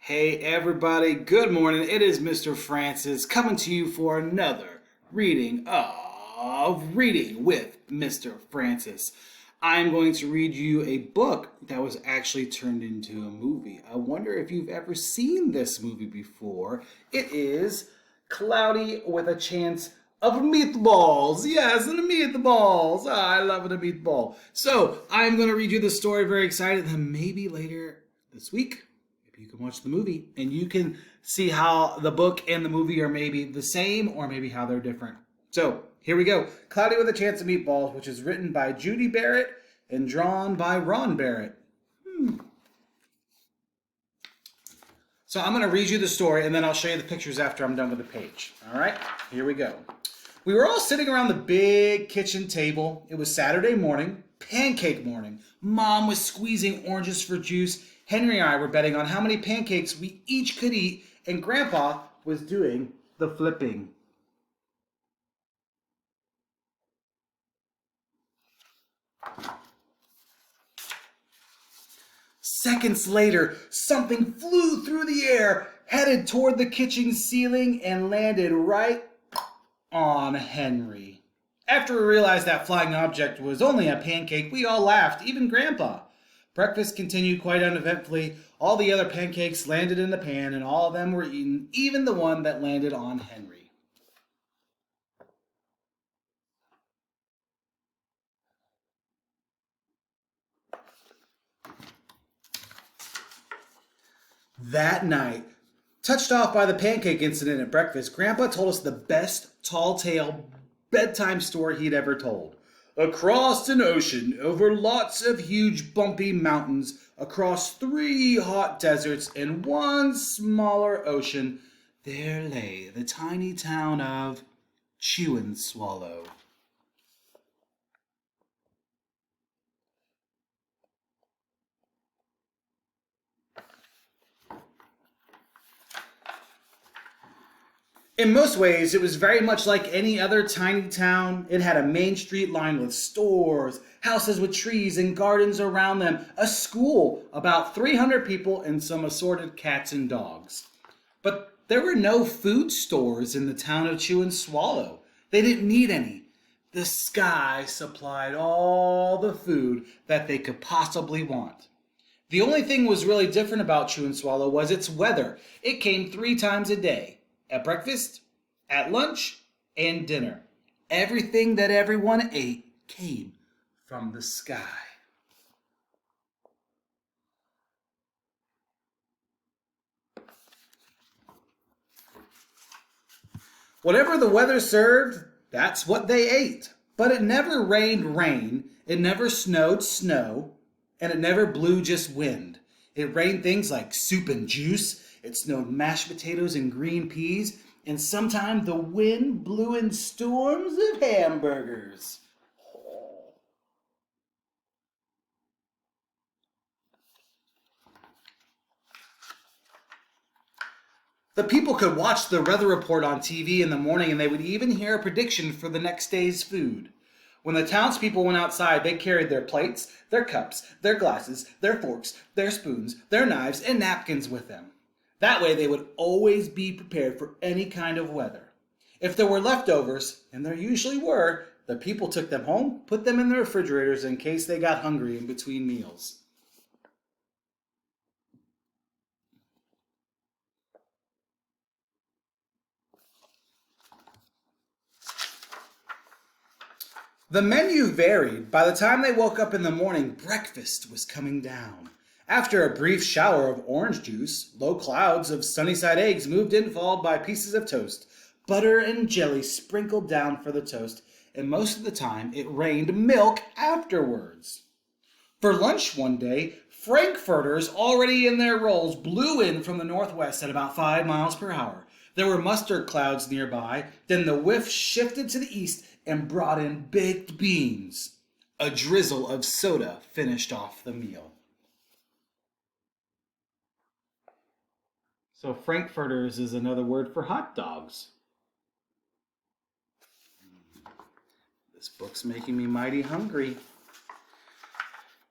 Hey everybody, good morning. It is Mr. Francis coming to you for another reading of Reading with Mr. Francis. I'm going to read you a book that was actually turned into a movie. I wonder if you've ever seen this movie before. It is Cloudy with a Chance of Meatballs. Yes, and the meatballs. I love a meatball. So I'm going to read you the story. Very excited. Then maybe later this week you can watch the movie and you can see how the book and the movie are maybe the same or maybe how they're different. So here we go. Cloudy with a Chance of Meatballs, which is written by Judy Barrett and drawn by Ron Barrett. So I'm going to read you the story and then I'll show you the pictures after I'm done with the page. All right, here we go. We were all sitting around the big kitchen table. It was Saturday morning, pancake morning. Mom was squeezing oranges for juice. Henry and I were betting on how many pancakes we each could eat, and Grandpa was doing the flipping. Seconds later, something flew through the air, headed toward the kitchen ceiling, and landed right on Henry. After we realized that flying object was only a pancake, we all laughed, even Grandpa. Breakfast continued quite uneventfully. All the other pancakes landed in the pan, and all of them were eaten, even the one that landed on Henry. That night, touched off by the pancake incident at breakfast, Grandpa told us the best tall tale bedtime story he'd ever told. Across an ocean, over lots of huge bumpy mountains, across 3 hot deserts and 1 smaller ocean, there lay the tiny town of Chew Swallow. In most ways, it was very much like any other tiny town. It had a main street lined with stores, houses with trees and gardens around them, a school, about 300 people, and some assorted cats and dogs. But there were no food stores in the town of Chew Swallow. They didn't need any. The sky supplied all the food that they could possibly want. The only thing was really different about Chew Swallow was its weather. It came 3 times a day. At breakfast, at lunch, and dinner. Everything that everyone ate came from the sky. Whatever the weather served, that's what they ate. But it never rained rain, it never snowed snow, and it never blew just wind. It rained things like soup and juice. It snowed mashed potatoes and green peas, and sometimes the wind blew in storms of hamburgers. The people could watch the weather report on TV in the morning, and they would even hear a prediction for the next day's food. When the townspeople went outside, they carried their plates, their cups, their glasses, their forks, their spoons, their knives, and napkins with them. That way they would always be prepared for any kind of weather. If there were leftovers, and there usually were, the people took them home, put them in the refrigerators in case they got hungry in between meals. The menu varied. By the time they woke up in the morning, breakfast was coming down. After a brief shower of orange juice, low clouds of Sunnyside eggs moved in, followed by pieces of toast. Butter and jelly sprinkled down for the toast, and most of the time it rained milk afterwards. For lunch one day, frankfurters already in their rolls blew in from the northwest at about 5 miles per hour. There were mustard clouds nearby, then the whiff shifted to the east and brought in baked beans. A drizzle of soda finished off the meal. So frankfurters is another word for hot dogs. This book's making me mighty hungry.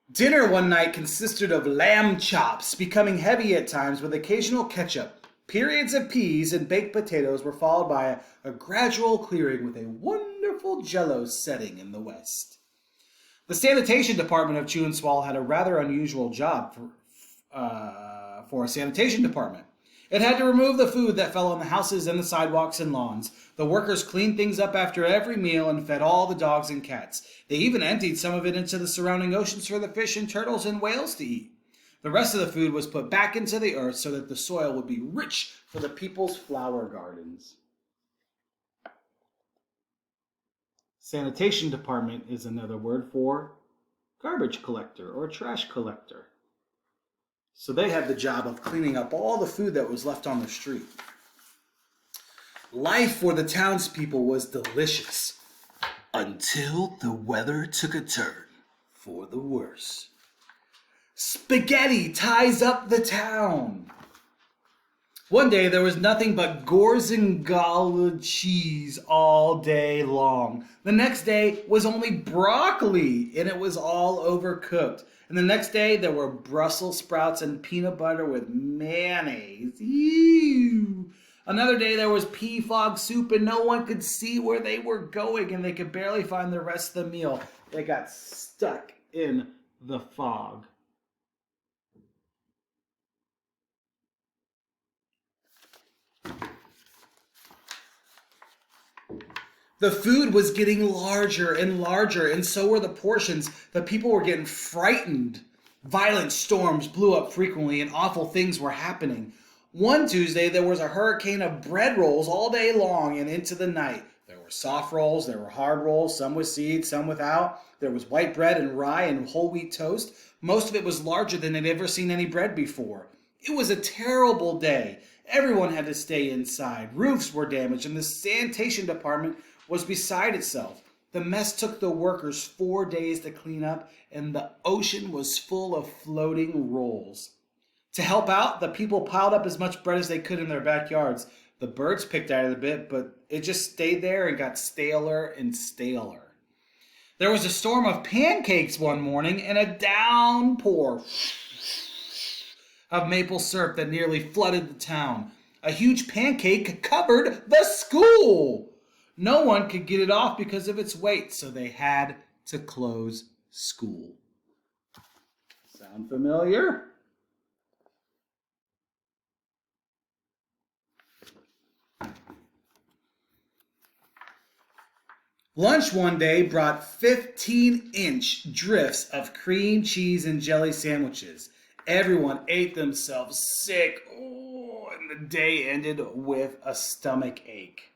Dinner one night consisted of lamb chops, becoming heavy at times with occasional ketchup. Periods of peas and baked potatoes were followed by a gradual clearing with a wonderful jello setting in the west. The sanitation department of Chew and Swallow had a rather unusual job for a sanitation department. It had to remove the food that fell on the houses and the sidewalks and lawns. The workers cleaned things up after every meal and fed all the dogs and cats. They even emptied some of it into the surrounding oceans for the fish and turtles and whales to eat. The rest of the food was put back into the earth so that the soil would be rich for the people's flower gardens. Sanitation department is another word for garbage collector or trash collector. So they had the job of cleaning up all the food that was left on the street. Life for the townspeople was delicious until the weather took a turn for the worse. Spaghetti ties up the town. One day there was nothing but Gorzengala cheese all day long. The next day was only broccoli and it was all overcooked. And the next day there were Brussels sprouts and peanut butter with mayonnaise. Ew. Another day there was pea fog soup and no one could see where they were going and they could barely find the rest of the meal. They got stuck in the fog. The food was getting larger and larger, and so were the portions. The people were getting frightened. Violent storms blew up frequently, and awful things were happening. One Tuesday, there was a hurricane of bread rolls all day long and into the night. There were soft rolls, there were hard rolls, some with seeds, some without. There was white bread and rye and whole wheat toast. Most of it was larger than they'd ever seen any bread before. It was a terrible day. Everyone had to stay inside. Roofs were damaged, and the sanitation department was beside itself. The mess took the workers 4 days to clean up, and the ocean was full of floating rolls. To help out, the people piled up as much bread as they could in their backyards. The birds picked at it a bit, but it just stayed there and got staler and staler. There was a storm of pancakes one morning and a downpour of maple syrup that nearly flooded the town. A huge pancake covered the school. No one could get it off because of its weight, so they had to close school. Sound familiar? Lunch one day brought 15-inch drifts of cream cheese and jelly sandwiches. Everyone ate themselves sick, and the day ended with a stomach ache.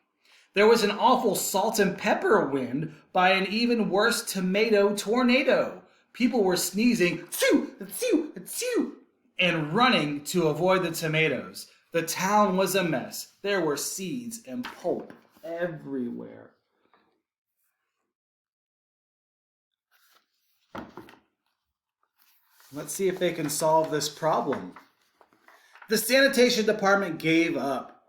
There was an awful salt and pepper wind by an even worse tomato tornado. People were sneezing, achoo, achoo, achoo, and running to avoid the tomatoes. The town was a mess. There were seeds and pulp everywhere. Let's see if they can solve this problem. The sanitation department gave up.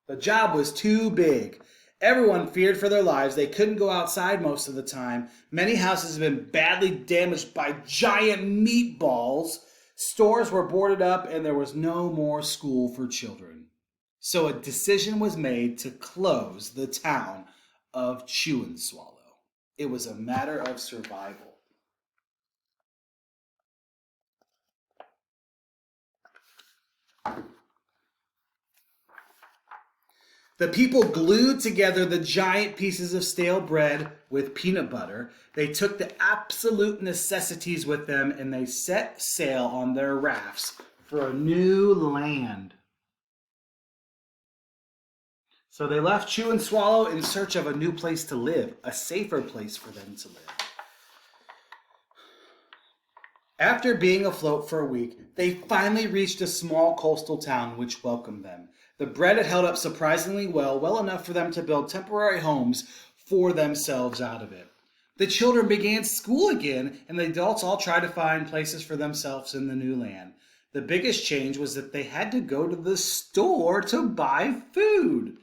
The job was too big. Everyone feared for their lives. They couldn't go outside most of the time. Many houses had been badly damaged by giant meatballs. Stores were boarded up and there was no more school for children. So a decision was made to close the town of Chew and Swallow. It was a matter of survival. The people glued together the giant pieces of stale bread with peanut butter. They took the absolute necessities with them and they set sail on their rafts for a new land. So they left Chew and Swallow in search of a new place to live, a safer place for them to live. After being afloat for a week, they finally reached a small coastal town which welcomed them. The bread had held up surprisingly well enough for them to build temporary homes for themselves out of it. The children began school again, and the adults all tried to find places for themselves in the new land. The biggest change was that they had to go to the store to buy food.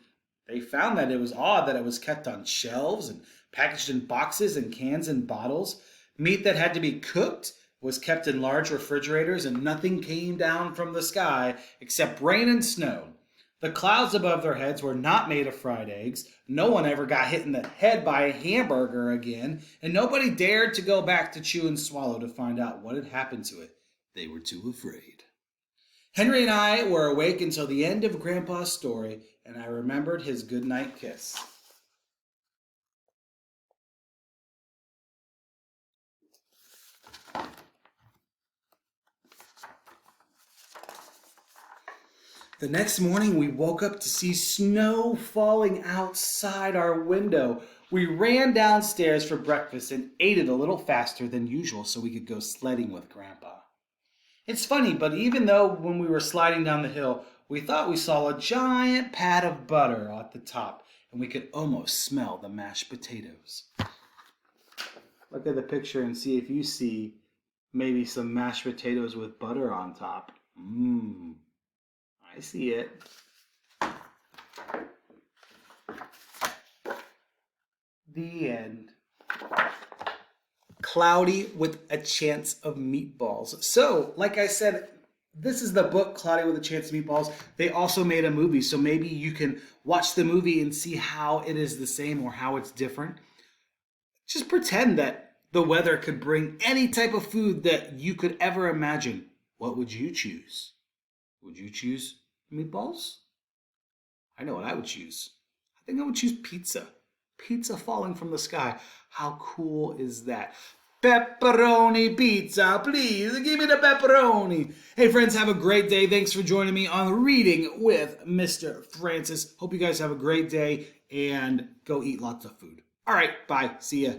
They found that it was odd that it was kept on shelves and packaged in boxes and cans and bottles. Meat that had to be cooked, was kept in large refrigerators, and nothing came down from the sky except rain and snow. The clouds above their heads were not made of fried eggs. No one ever got hit in the head by a hamburger again, and nobody dared to go back to Chew and Swallow to find out what had happened to it. They were too afraid. Henry and I were awake until the end of Grandpa's story, and I remembered his goodnight kiss. The next morning, we woke up to see snow falling outside our window. We ran downstairs for breakfast and ate it a little faster than usual so we could go sledding with Grandpa. It's funny, but even though when we were sliding down the hill, we thought we saw a giant pat of butter at the top, and we could almost smell the mashed potatoes. Look at the picture and see if you see maybe some mashed potatoes with butter on top. Mmm. I see it. The end. Cloudy with a Chance of Meatballs. So, like I said, this is the book, Cloudy with a Chance of Meatballs. They also made a movie, so maybe you can watch the movie and see how it is the same or how it's different. Just pretend that the weather could bring any type of food that you could ever imagine. What would you choose? Would you choose meatballs? I know what I would choose. I think I would choose pizza. Pizza falling from the sky. How cool is that? Pepperoni pizza, please. Give me the pepperoni. Hey, friends, have a great day. Thanks for joining me on Reading with Mr. Francis. Hope you guys have a great day and go eat lots of food. All right, bye. See ya.